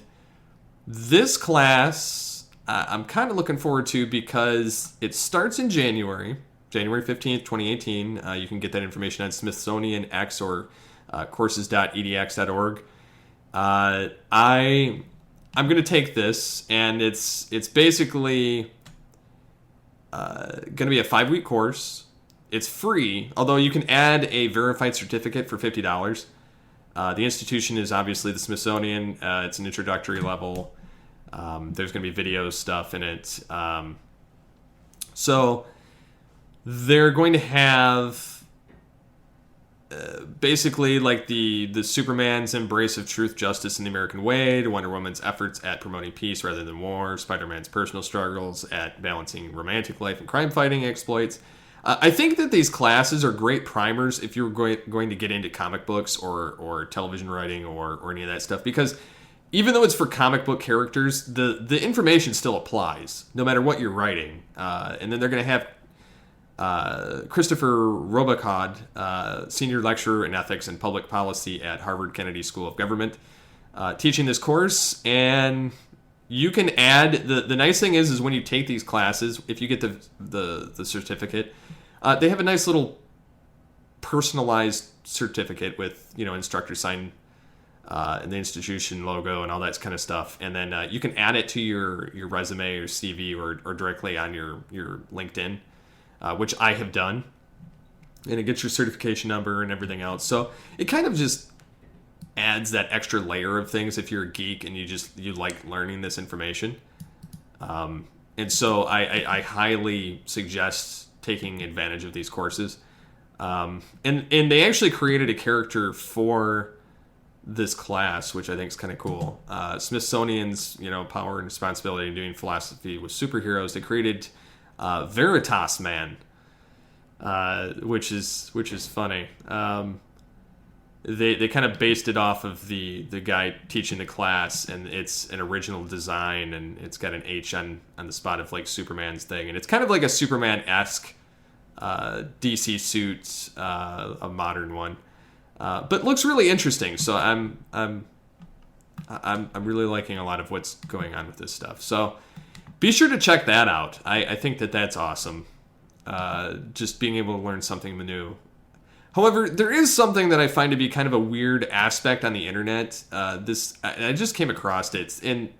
S1: this class I'm kind of looking forward to, because it starts in January 15th, 2018. You can get that information on Smithsonian X or courses.edx.org. I'm going to take this, and it's basically going to be a 5-week course. It's free, although you can add a verified certificate for $50. The institution is obviously the Smithsonian. It's an introductory level. There's going to be video stuff in it. So they're going to have basically like the Superman's embrace of truth, justice, and the American way, to Wonder Woman's efforts at promoting peace rather than war, Spider-Man's personal struggles at balancing romantic life and crime fighting exploits. I think that these classes are great primers if you're going to get into comic books or television writing or any of that stuff, because even though it's for comic book characters, the information still applies no matter what you're writing. And then they're going to have Christopher Robacod, senior lecturer in ethics and public policy at Harvard Kennedy School of Government, teaching this course. And you can add, the nice thing is when you take these classes, if you get the certificate, they have a nice little personalized certificate with, instructor sign and the institution logo and all that kind of stuff. And then you can add it to your resume or CV or directly on your LinkedIn, which I have done. And it gets your certification number and everything else. So it kind of just adds that extra layer of things if you're a geek and you like learning this information. And so I highly suggest taking advantage of these courses. And they actually created a character for this class, which I think is kind of cool. Smithsonian's, power and responsibility in doing philosophy with superheroes. They created Veritas Man, which is funny. They kind of based it off of the guy teaching the class, and it's an original design, and it's got an H on the spot of like Superman's thing, and it's kind of like a Superman-esque DC suit, a modern one. But looks really interesting. So I'm really liking a lot of what's going on with this stuff. So be sure to check that out. I think that's awesome. Just being able to learn something new. However, there is something that I find to be kind of a weird aspect on the internet. I just came across it, and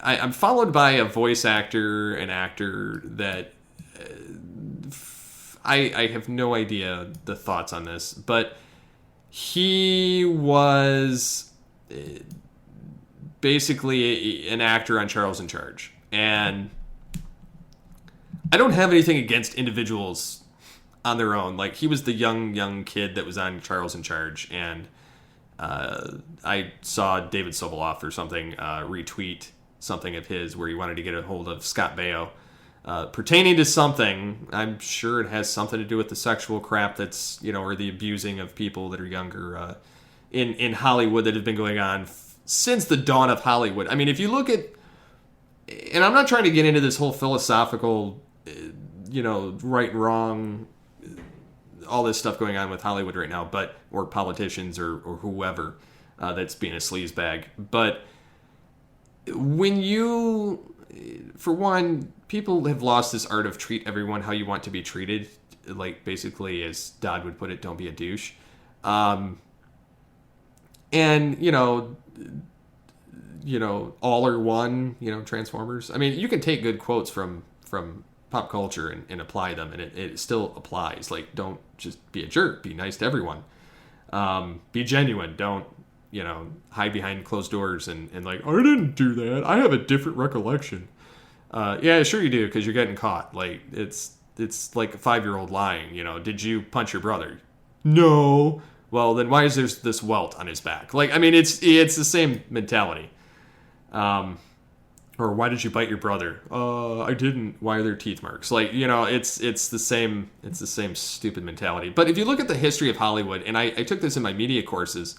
S1: I'm followed by a voice actor, an actor that I have no idea the thoughts on this, but he was basically an actor on Charles in Charge. And I don't have anything against individuals on their own. Like, he was the young kid that was on Charles in Charge, and I saw David Soboloff or something retweet something of his where he wanted to get a hold of Scott Baio. Pertaining to something, I'm sure it has something to do with the sexual crap that's, or the abusing of people that are younger in Hollywood that have been going on since the dawn of Hollywood. I mean, if you look at, and I'm not trying to get into this whole philosophical, right and wrong, all this stuff going on with Hollywood right now, or politicians or whoever that's being a sleazebag. But when for one, people have lost this art of treat everyone how you want to be treated. Like, basically, as Dodd would put it, don't be a douche. And, all are one, Transformers. I mean, you can take good quotes from pop culture and apply them, and it still applies. Like, don't just be a jerk. Be nice to everyone. Be genuine. Don't, hide behind closed doors and like, I didn't do that. I have a different recollection. Yeah, sure you do, because you're getting caught. Like, it's like a 5-year-old lying. Did you punch your brother? No. Well, then why is there this welt on his back? Like, I mean, it's the same mentality. Or why did you bite your brother? I didn't. Why are there teeth marks? Like, it's the same stupid mentality. But if you look at the history of Hollywood, and I took this in my media courses,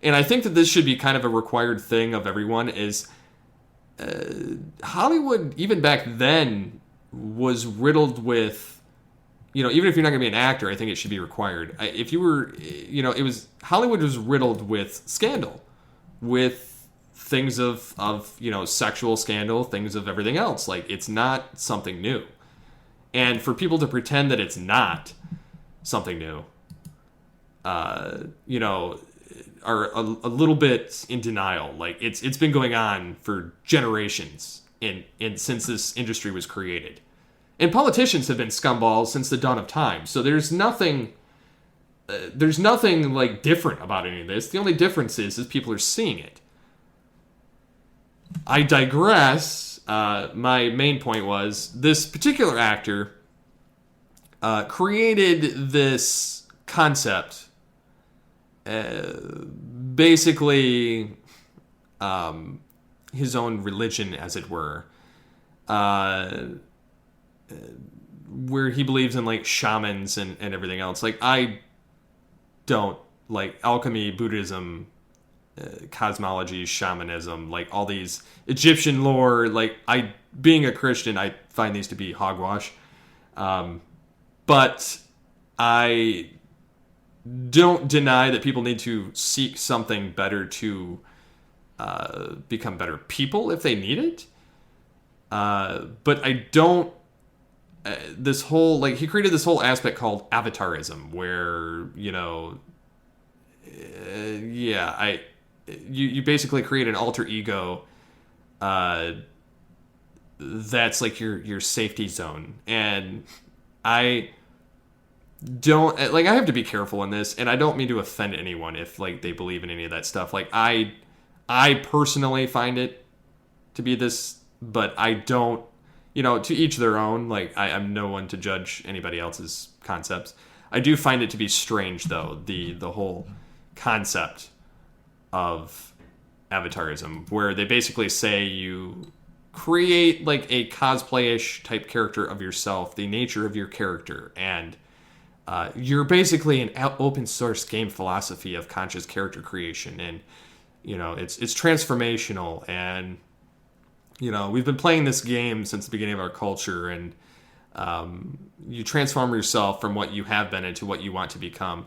S1: and I think that this should be kind of a required thing of everyone, is Hollywood, even back then, was riddled with, even if you're not going to be an actor, I think it should be required. If you were, Hollywood was riddled with scandal, with things of sexual scandal, things of everything else. Like, it's not something new. And for people to pretend that it's not something new, are a little bit in denial. Like, it's been going on for generations and since this industry was created. And politicians have been scumballs since the dawn of time. So there's nothing like different about any of this. The only difference is people are seeing it. I digress. My main point was this particular actor created this concept, basically his own religion, as it were, where he believes in like shamans and everything else. Like, I don't like alchemy, Buddhism, cosmology, shamanism, like all these Egyptian lore. Like, being a Christian, I find these to be hogwash. But I don't deny that people need to seek something better to become better people if they need it. But I don't. This whole, like, he created this whole aspect called avatarism, where, you know, you basically create an alter ego that's like your safety zone. And I don't, like, I have to be careful in this, and I don't mean to offend anyone if, like, they believe in any of that stuff. Like, I personally find it to be this, but I don't, you know, to each their own. Like, I'm no one to judge anybody else's concepts. I do find it to be strange, though, the whole concept of avatarism, where they basically say you create, like, a cosplay-ish type character of yourself, the nature of your character, and you're basically an open source game philosophy of conscious character creation. And, you know, it's transformational, and, you know, we've been playing this game since the beginning of our culture, and you transform yourself from what you have been into what you want to become.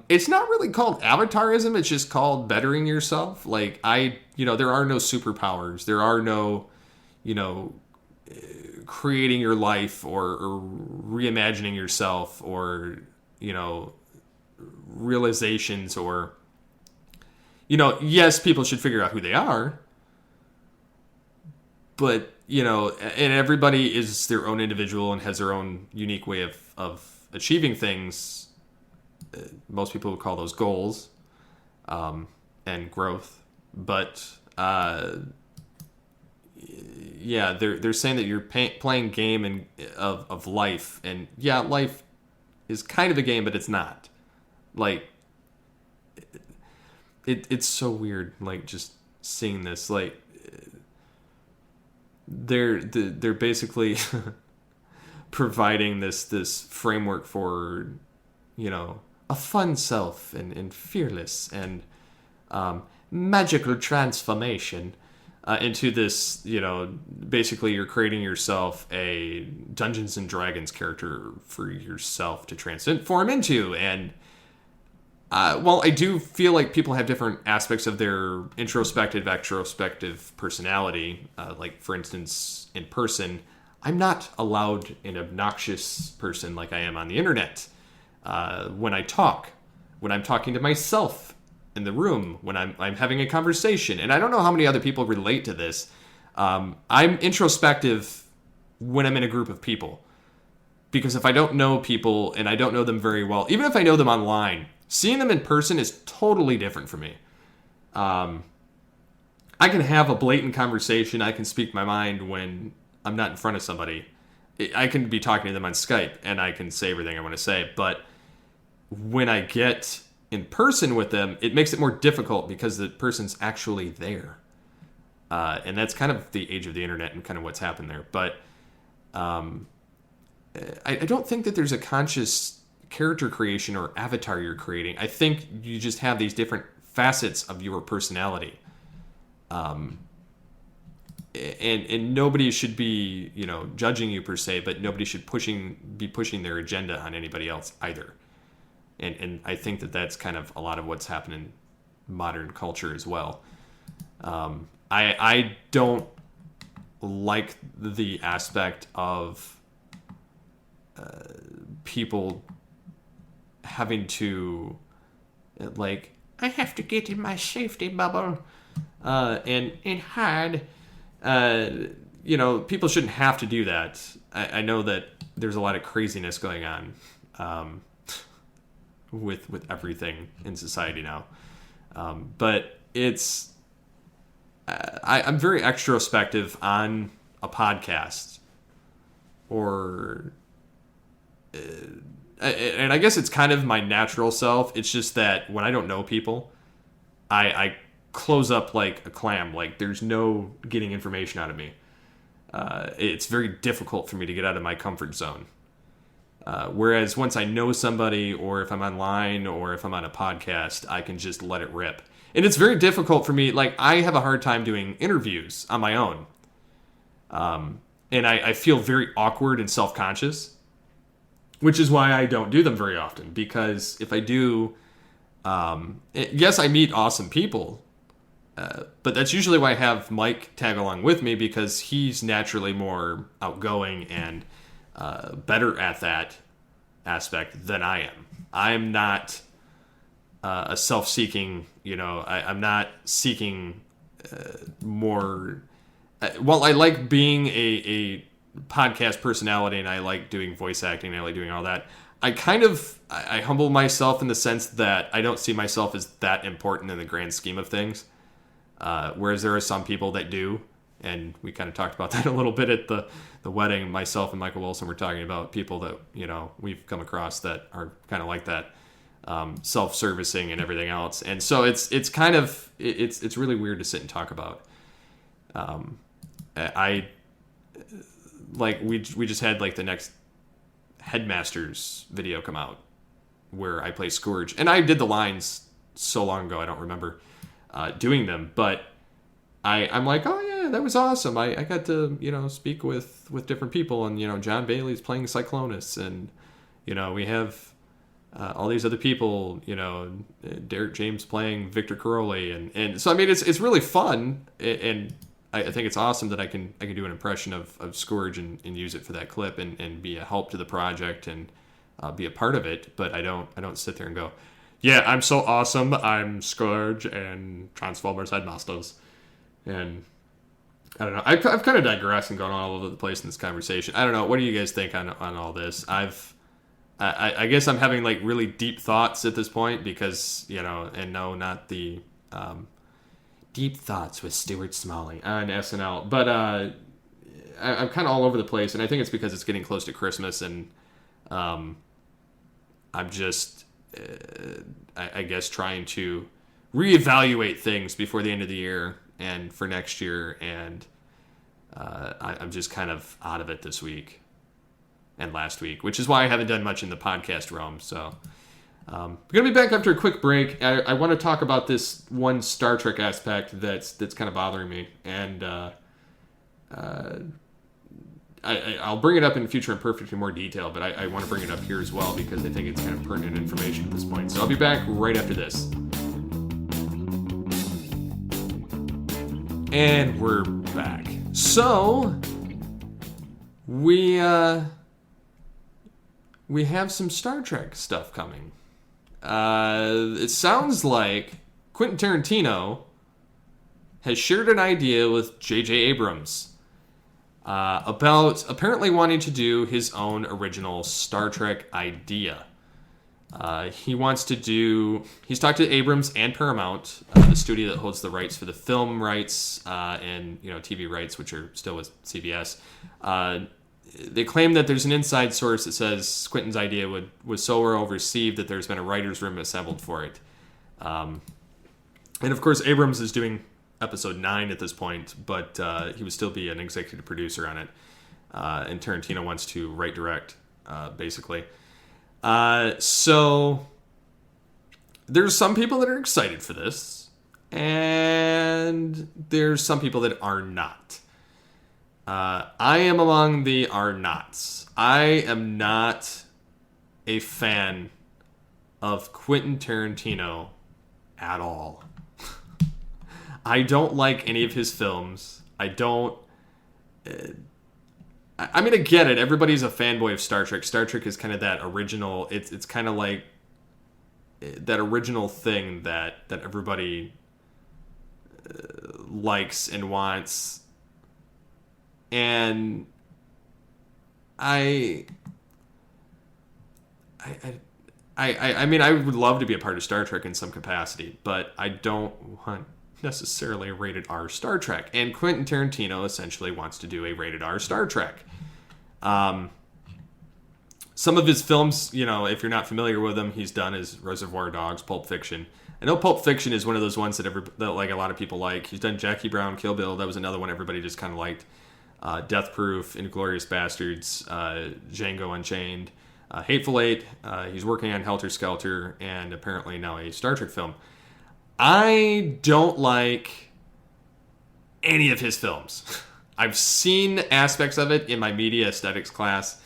S1: It's not really called avatarism. It's just called bettering yourself. Like, you know, there are no superpowers. There are no, you know, creating your life or reimagining yourself, or, you know, realizations, or, you know, yes, people should figure out who they are. But, you know, and everybody is their own individual and has their own unique way of achieving things. Most people would call those goals, and growth. But, yeah, they're saying that you're playing game of life. And, yeah, life is kind of a game, but it's not. Like, it's so weird, like, just seeing this. Like, they're basically providing this framework for, you know, a fun self and fearless and magical transformation into this, you know, basically you're creating yourself a Dungeons and Dragons character for yourself to transform into. And well, I do feel like people have different aspects of their introspective, extrospective personality. Like, for instance, in person, I'm not allowed an obnoxious person like I am on the internet. When I talk, when I'm talking to myself in the room, when I'm having a conversation. And I don't know how many other people relate to this. I'm introspective when I'm in a group of people. Because if I don't know people and I don't know them very well, even if I know them online, seeing them in person is totally different for me. I can have a blatant conversation. I can speak my mind when I'm not in front of somebody. I can be talking to them on Skype and I can say everything I want to say. But when I get in person with them, it makes it more difficult because the person's actually there. And that's kind of the age of the internet and kind of what's happened there. But I don't think that there's a conscious character creation or avatar you're creating. I think you just have these different facets of your personality. And nobody should be, you know, judging you per se, but nobody should be pushing their agenda on anybody else either. And I think that that's kind of a lot of what's happening in modern culture as well. I don't like the aspect of people having to, like, I have to get in my safety bubble and hide. You know, people shouldn't have to do that. I know that there's a lot of craziness going on with everything in society now. But it's... I'm very extrospective on a podcast. Or... and I guess it's kind of my natural self. It's just that when I don't know people, I close up like a clam. Like, there's no getting information out of me. It's very difficult for me to get out of my comfort zone. Whereas once I know somebody, or if I'm online, or if I'm on a podcast, I can just let it rip. And it's very difficult for me. Like, I have a hard time doing interviews on my own. and I feel very awkward and self-conscious, which is why I don't do them very often. Because if I do, yes, I meet awesome people, but that's usually why I have Mike tag along with me, because he's naturally more outgoing and better at that aspect than I am. I'm not a self-seeking, I'm not seeking more. Well, I like being a podcast personality, and I like doing voice acting, and I like doing all that. I humble myself in the sense that I don't see myself as that important in the grand scheme of things. Whereas there are some people that do, and we kind of talked about that a little bit at the wedding. Myself and Michael Wilson were talking about people that, we've come across that are kind of like that, self-servicing and everything else. And so it's really weird to sit and talk about. We just had the next Headmasters video come out where I play Scourge, and I did the lines so long ago I don't remember doing them, but I'm like, oh yeah, that was awesome. I got to speak with different people, and John Bailey's playing Cyclonus, and we have all these other people, Derek James playing Victor Caroli, and so I mean it's really fun, and I think it's awesome that I can do an impression of Scourge and use it for that clip and be a help to the project and be a part of it. But I don't sit there and go, yeah, I'm so awesome. I'm Scourge and Transformers Headmasters. And I don't know. I've kind of digressed and gone all over the place in this conversation. I don't know. What do you guys think on all this? I guess I'm having really deep thoughts at this point because, and no, not the Deep Thoughts with Stuart Smalley on SNL. But I'm kind of all over the place, and I think it's because it's getting close to Christmas, and I'm just, I guess, trying to reevaluate things before the end of the year and for next year, and I'm just kind of out of it this week and last week, which is why I haven't done much in the podcast realm, so... we're going to be back after a quick break. I want to talk about this one Star Trek aspect that's kind of bothering me. And I'll bring it up in Future Imperfect in more detail, but I want to bring it up here as well because I think it's kind of pertinent information at this point. So I'll be back right after this. And we're back. So, we have some Star Trek stuff coming. It sounds like Quentin Tarantino has shared an idea with J.J. Abrams about apparently wanting to do his own original Star Trek idea. He's talked to Abrams and Paramount, the studio that holds the rights for the film rights and TV rights, which are still with CBS. They claim that there's an inside source that says Quentin's idea was so well received that there's been a writer's room assembled for it. And of course, Abrams is doing episode 9 at this point, but he would still be an executive producer on it. And Tarantino wants to write direct, basically. So there's some people that are excited for this, and there's some people that are not. I am among the are nots. I am not a fan of Quentin Tarantino at all. I don't like any of his films. I don't... I mean, I get it. Everybody's a fanboy of Star Trek. Star Trek is kind of that original... It's kind of like that original thing that everybody likes and wants. And I mean, I would love to be a part of Star Trek in some capacity, but I don't want necessarily a rated R Star Trek. And Quentin Tarantino essentially wants to do a rated R Star Trek. Some of his films, if you're not familiar with them, he's done is Reservoir Dogs, Pulp Fiction. I know Pulp Fiction is one of those ones that a lot of people like. He's done Jackie Brown, Kill Bill. That was another one everybody just kind of liked. Death Proof, Inglourious Bastards, Django Unchained, Hateful Eight. He's working on Helter Skelter, and apparently now a Star Trek film. I don't like any of his films. I've seen aspects of it in my media aesthetics class,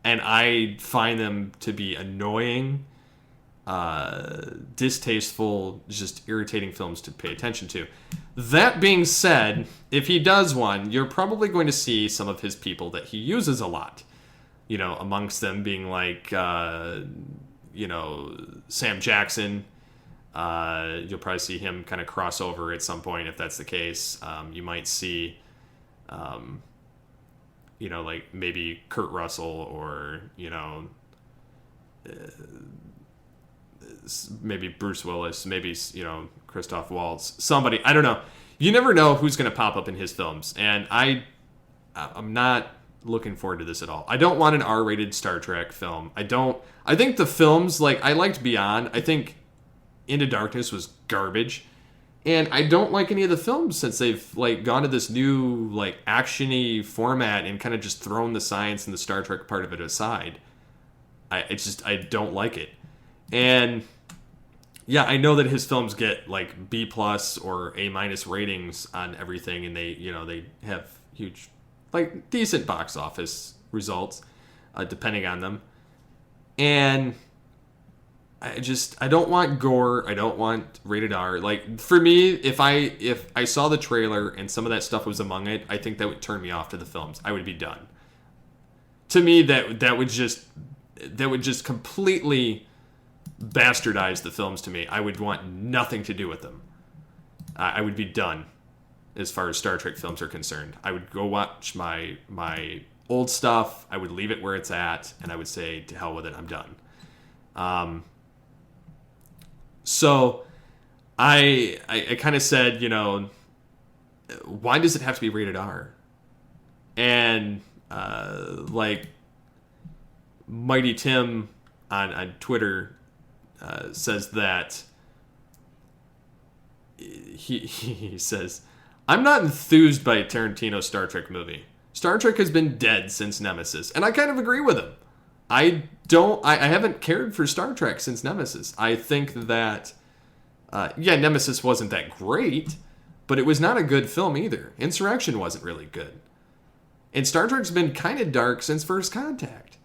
S1: and I find them to be annoying, distasteful, just irritating films to pay attention to. That being said, if he does one, you're probably going to see some of his people that he uses a lot. Amongst them being like, Sam Jackson. You'll probably see him kind of cross over at some point if that's the case. You might see, like maybe Kurt Russell or, maybe Bruce Willis, maybe, Christoph Waltz, somebody. I don't know. You never know who's going to pop up in his films. And I'm not looking forward to this at all. I don't want an R-rated Star Trek film. I think the films, like, I liked Beyond. I think Into Darkness was garbage. And I don't like any of the films since they've, like, gone to this new, like, action-y format and kind of just thrown the science and the Star Trek part of it aside. I don't like it. And yeah, I know that his films get like B+ or A- ratings on everything, and they have huge, like, decent box office results, depending on them. And I don't want gore. I don't want rated R. Like, for me, if I saw the trailer and some of that stuff was among it, I think that would turn me off to the films. I would be done. To me, that would just completely bastardize the films to me. I would want nothing to do with them. I would be done as far as Star Trek films are concerned. I would go watch my old stuff. I would leave it where it's at, and I would say, to hell with it, I'm done. So I kind of said, why does it have to be rated R? And like Mighty Tim on Twitter says that he says, I'm not enthused by a Tarantino Star Trek movie. Star Trek has been dead since Nemesis, and I kind of agree with him. I haven't cared for Star Trek since Nemesis. I think that Nemesis wasn't that great, but it was not a good film either. Insurrection wasn't really good. And Star Trek's been kind of dark since First Contact.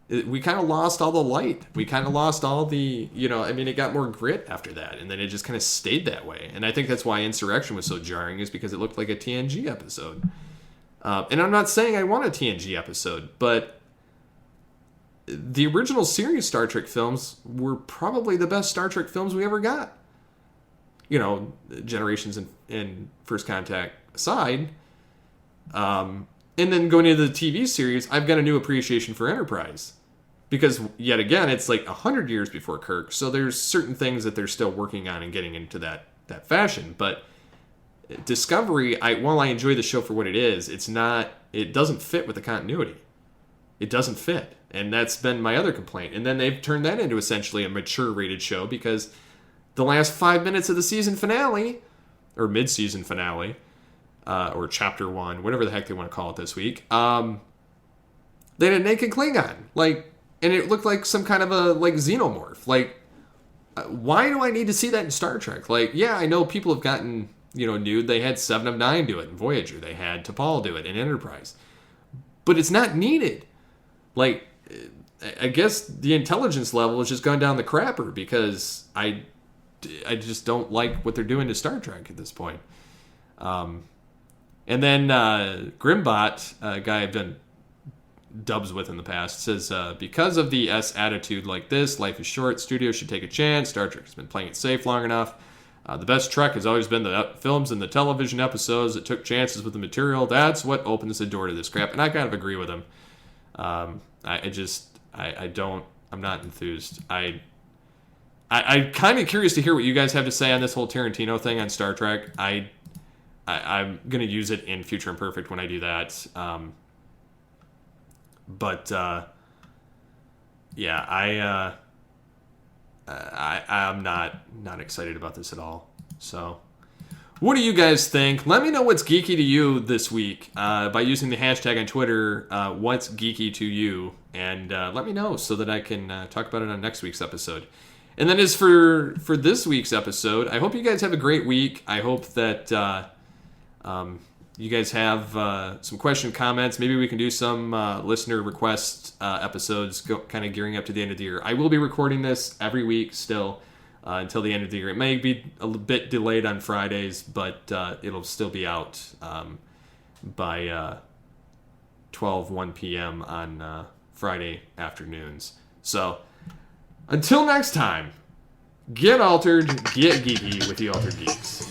S1: We kind of lost all the light. We kind of lost all the, it got more grit after that. And then it just kind of stayed that way. And I think that's why Insurrection was so jarring, is because it looked like a TNG episode. And I'm not saying I want a TNG episode, but the original series Star Trek films were probably the best Star Trek films we ever got. Generations and First Contact aside. And then going into the TV series, I've got a new appreciation for Enterprise. Because, yet again, it's like 100 years before Kirk, so there's certain things that they're still working on and getting into that fashion. But Discovery, while I enjoy the show for what it is, it doesn't fit with the continuity. It doesn't fit. And that's been my other complaint. And then they've turned that into essentially a mature-rated show, because the last 5 minutes of the season finale, or mid-season finale, or Chapter 1, whatever the heck they want to call it this week, they had a naked Klingon. And it looked like some kind of a, xenomorph. Why do I need to see that in Star Trek? I know people have gotten, nude. They had 7 of 9 do it in Voyager. They had T'Pol do it in Enterprise. But it's not needed. I guess the intelligence level has just gone down the crapper, because I just don't like what they're doing to Star Trek at this point. And then Grimbot, a guy I've done dubs with in the past, says, because of the S attitude like this, life is short, studios should take a chance. Star Trek has been playing it safe long enough. The best Trek has always been the films and the television episodes that took chances with the material. That's what opens the door to this crap. And I kind of agree with him. I'm not enthused. I'm kind of curious to hear what you guys have to say on this whole Tarantino thing on Star Trek. I'm going to use it in Future Imperfect when I do that. But I'm not excited about this at all. So, what do you guys think? Let me know what's geeky to you this week by using the hashtag on Twitter, what's geeky to you, and let me know so that I can talk about it on next week's episode. And then as for this week's episode, I hope you guys have a great week. I hope that you guys have some question comments, maybe we can do some listener request episodes kind of gearing up to the end of the year. I will be recording this every week still until the end of the year. It may be a bit delayed on Fridays, but it'll still be out by 1 p.m. on Friday afternoons. So until next time, get altered, get geeky with the Altered Geeks.